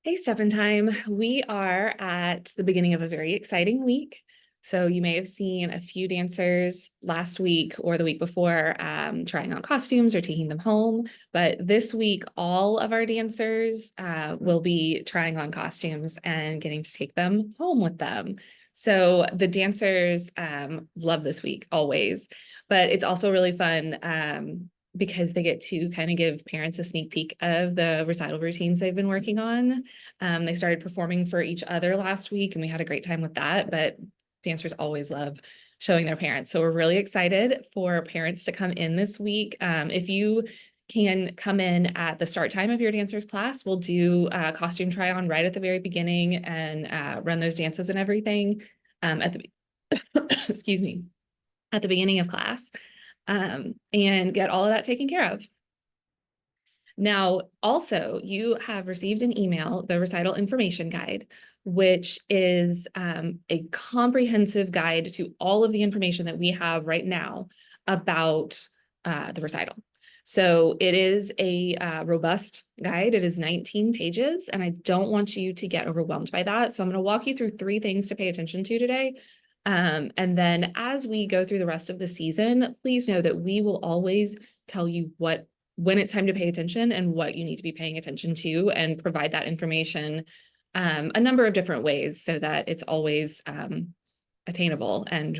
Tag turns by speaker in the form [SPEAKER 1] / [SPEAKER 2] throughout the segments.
[SPEAKER 1] Hey, Step in Time. We are at the beginning of a very exciting week. So you may have seen a few dancers last week or the week before trying on costumes or taking them home. But this week, all of our dancers will be trying on costumes and getting to take them home with them. So the dancers love this week always, but it's also really fun because they get to kind of give parents a sneak peek of the recital routines they've been working on. They started performing for each other last week, and we had a great time with that. But dancers always love showing their parents. So we're really excited for parents to come in this week. If you can come in at the start time of your dancers class, we'll do a costume try on right at the very beginning and run those dances and everything at the excuse me, at the beginning of class, and get all of that taken care of. Now, also, you have received an email, the Recital Information Guide, which is a comprehensive guide to all of the information that we have right now about the recital. So it is a robust guide. It is 19 pages, and I don't want you to get overwhelmed by that. So I'm going to walk you through 3 things to pay attention to today. And then as we go through the rest of the season, please know that we will always tell you when it's time to pay attention and what you need to be paying attention to, and provide that information a number of different ways so that it's always attainable. And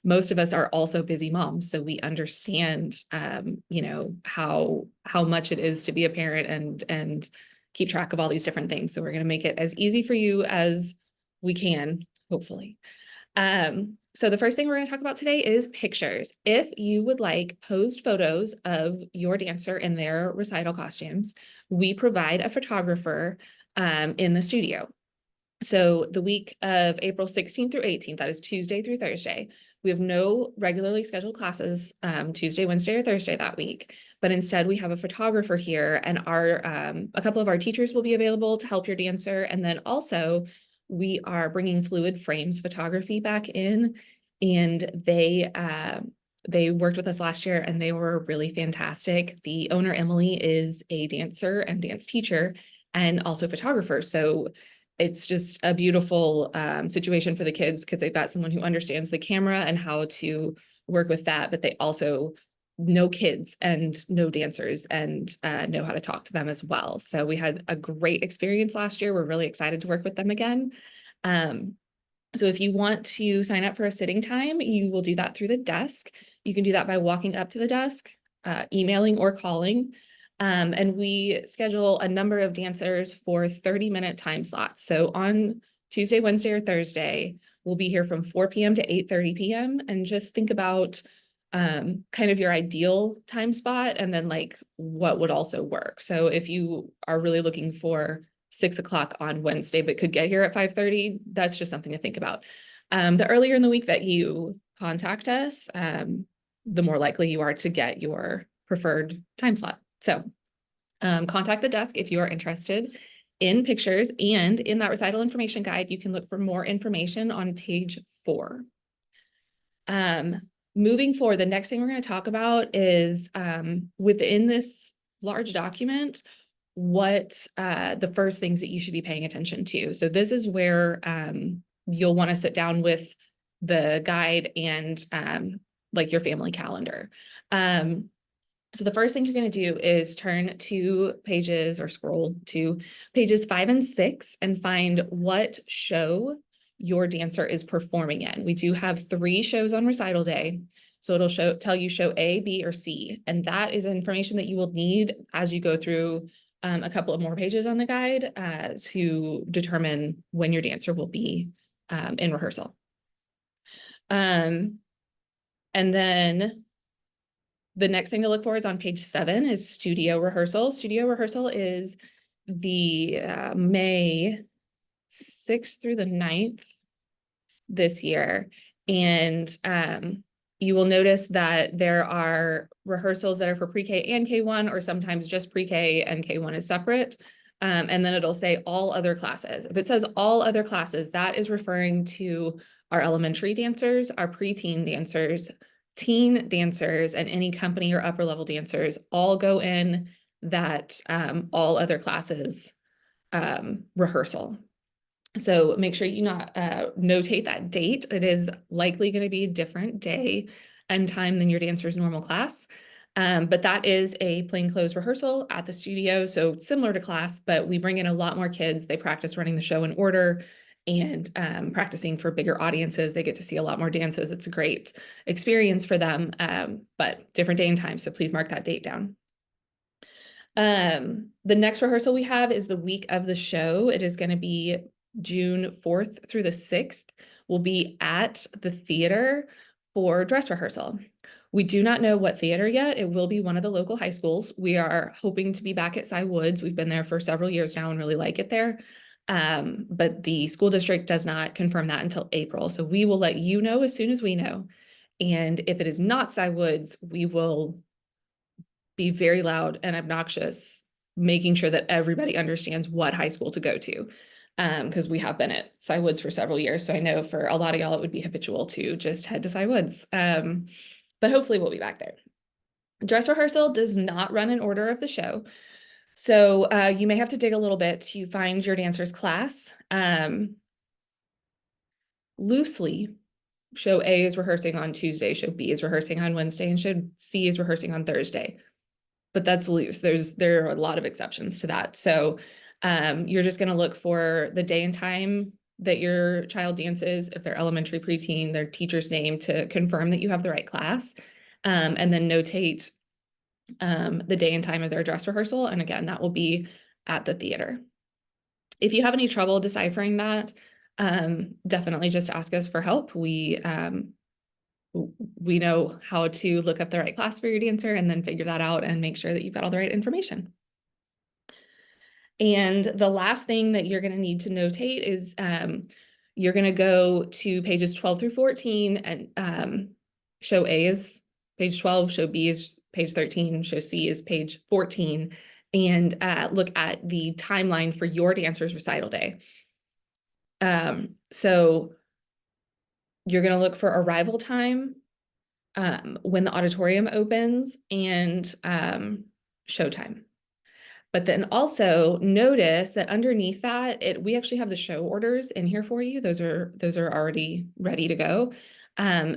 [SPEAKER 1] most of us are also busy moms, so we understand how much it is to be a parent and keep track of all these different things. So we're going to make it as easy for you as we can, hopefully. So the first thing we're going to talk about today is pictures. If you would like posed photos of your dancer in their recital costumes, we provide a photographer in the studio. So the week of April 16th through 18th, that is Tuesday through Thursday, we have no regularly scheduled classes Tuesday, Wednesday, or Thursday that week, but instead we have a photographer here, and a couple of our teachers will be available to help your dancer. And then also we are bringing Fluid Frames Photography back in, and they worked with us last year and they were really fantastic. The owner, Emily, is a dancer and dance teacher and also photographer. So it's just a beautiful situation for the kids because they've got someone who understands the camera and how to work with that, but they also know kids and know dancers and know how to talk to them as well. So we had a great experience last year. We're really excited to work with them again. So if you want to sign up for a sitting time, you will do that through the desk. You can do that by walking up to the desk, emailing or calling. And we schedule a number of dancers for 30-minute time slots. So on Tuesday, Wednesday, or Thursday, we'll be here from 4 p.m. to 8:30 p.m. And just think about kind of your ideal time spot and then like what would also work. So if you are really looking for 6 o'clock on Wednesday, but could get here at 5:30, that's just something to think about. The earlier in the week that you contact us, the more likely you are to get your preferred time slot. So contact the desk if you are interested in pictures, and in that recital information guide, you can look for more information on page 4. Moving forward, the next thing we're going to talk about is within this large document, what the first things that you should be paying attention to. So this is where you'll want to sit down with the guide and like your family calendar. So the first thing you're going to do is turn to pages or scroll to pages 5 and 6 and find what show your dancer is performing in. We do have 3 shows on recital day. So it'll tell you show A, B, or C. And that is information that you will need as you go through a couple of more pages on the guide to determine when your dancer will be in rehearsal. And then the next thing to look for is on page 7 is studio rehearsal. Studio rehearsal is the May 6th through the 9th this year. And you will notice that there are rehearsals that are for pre-K and K1, or sometimes just pre-K and K1 is separate. And then it'll say all other classes. If it says all other classes, that is referring to our elementary dancers, our preteen dancers, teen dancers, and any company or upper level dancers all go in that all other classes rehearsal. So make sure you not notate that date. It is likely going to be a different day and time than your dancer's normal class. But that is a plainclothes rehearsal at the studio. So similar to class, but we bring in a lot more kids. They practice running the show in order and practicing for bigger audiences. They get to see a lot more dances. It's a great experience for them, but different day and time. So please mark that date down. The next rehearsal we have is the week of the show. It is going to be June 4th through the 6th. We'll be at the theater for dress rehearsal. We do not know what theater yet. It will be one of the local high schools. We are hoping to be back at Cy Woods. We've been there for several years now and really like it there. But the school district does not confirm that until April. So we will let you know as soon as we know. And if it is not Cy Woods, we will be very loud and obnoxious, making sure that everybody understands what high school to go to. Because we have been at Cy Woods for several years. So I know for a lot of y'all, it would be habitual to just head to Cy Woods. But hopefully we'll be back there. Dress rehearsal does not run in order of the show. So you may have to dig a little bit to find your dancer's class. Loosely, show A is rehearsing on Tuesday, show B is rehearsing on Wednesday, and show C is rehearsing on Thursday. But that's loose. There are a lot of exceptions to that. So you're just going to look for the day and time that your child dances, if they're elementary, preteen, their teacher's name to confirm that you have the right class, and then notate the day and time of their dress rehearsal. And again, that will be at the theater. If you have any trouble deciphering that, definitely just ask us for help. We know how to look up the right class for your dancer and then figure that out and make sure that you've got all the right information. And the last thing that you're going to need to notate is you're going to go to pages 12 through 14 and show A is page 12, show B is page 13, show C is page 14, and look at the timeline for your dancer's recital day. So you're going to look for arrival time, when the auditorium opens, and showtime. But then also notice that underneath that, we actually have the show orders in here for you. Those are already ready to go.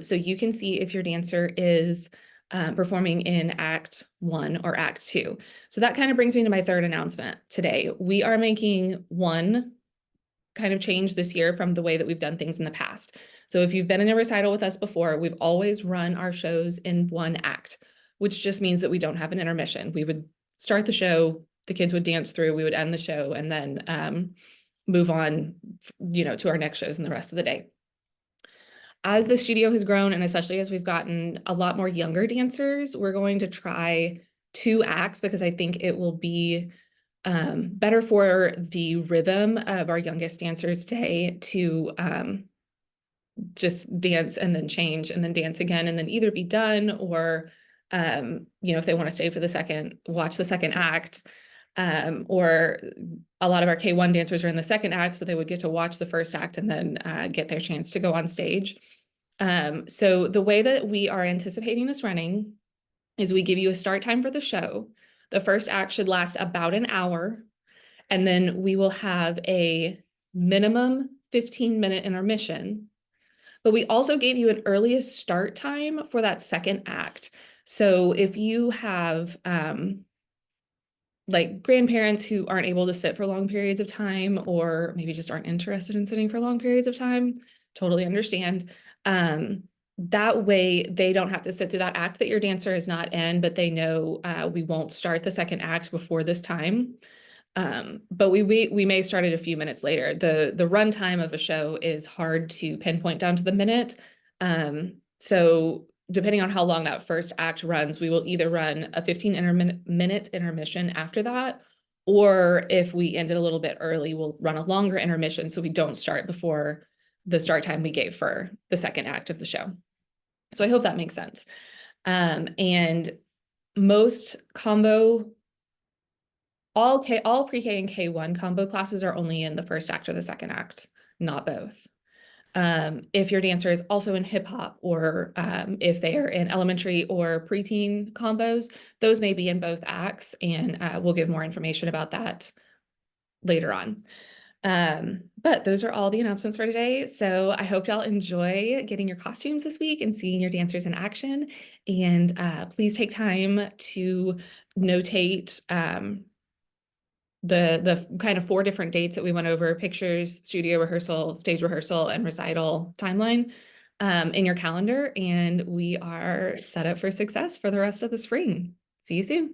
[SPEAKER 1] So you can see if your dancer is performing in Act 1 or Act 2. So that kind of brings me to my third announcement today. We are making one kind of change this year from the way that we've done things in the past. So if you've been in a recital with us before, we've always run our shows in one act, which just means that we don't have an intermission. We would start the show, the kids would dance through, we would end the show, and then move on, to our next shows in the rest of the day. As the studio has grown, and especially as we've gotten a lot more younger dancers, we're going to try 2 acts because I think it will be better for the rhythm of our youngest dancers' day to just dance and then change and then dance again and then either be done or, if they want to stay for watch the second act, or a lot of our K1 dancers are in the second act, so they would get to watch the first act and then get their chance to go on stage. So the way that we are anticipating this running is we give you a start time for the show. The first act should last about an hour, and then we will have a minimum 15-minute intermission. But we also gave you an earliest start time for that second act. So if you have like grandparents who aren't able to sit for long periods of time, or maybe just aren't interested in sitting for long periods of time, totally understand. That way they don't have to sit through that act that your dancer is not in, but they know we won't start the second act before this time. But we may start it a few minutes later. The run time of a show is hard to pinpoint down to the minute. So depending on how long that first act runs, we will either run a 15-minute intermission after that, or if we ended a little bit early, we'll run a longer intermission so we don't start before the start time we gave for the second act of the show. So I hope that makes sense. And most combo, all pre-K and K1 combo classes are only in the first act or the second act, not both. If your dancer is also in hip hop, or if they are in elementary or preteen combos, those may be in both acts, and we'll give more information about that later on. But those are all the announcements for today. So I hope y'all enjoy getting your costumes this week and seeing your dancers in action. And please take time to notate the kind of 4 different dates that we went over: pictures, studio rehearsal, stage rehearsal, and recital timeline in your calendar. And we are set up for success for the rest of the spring. See you soon.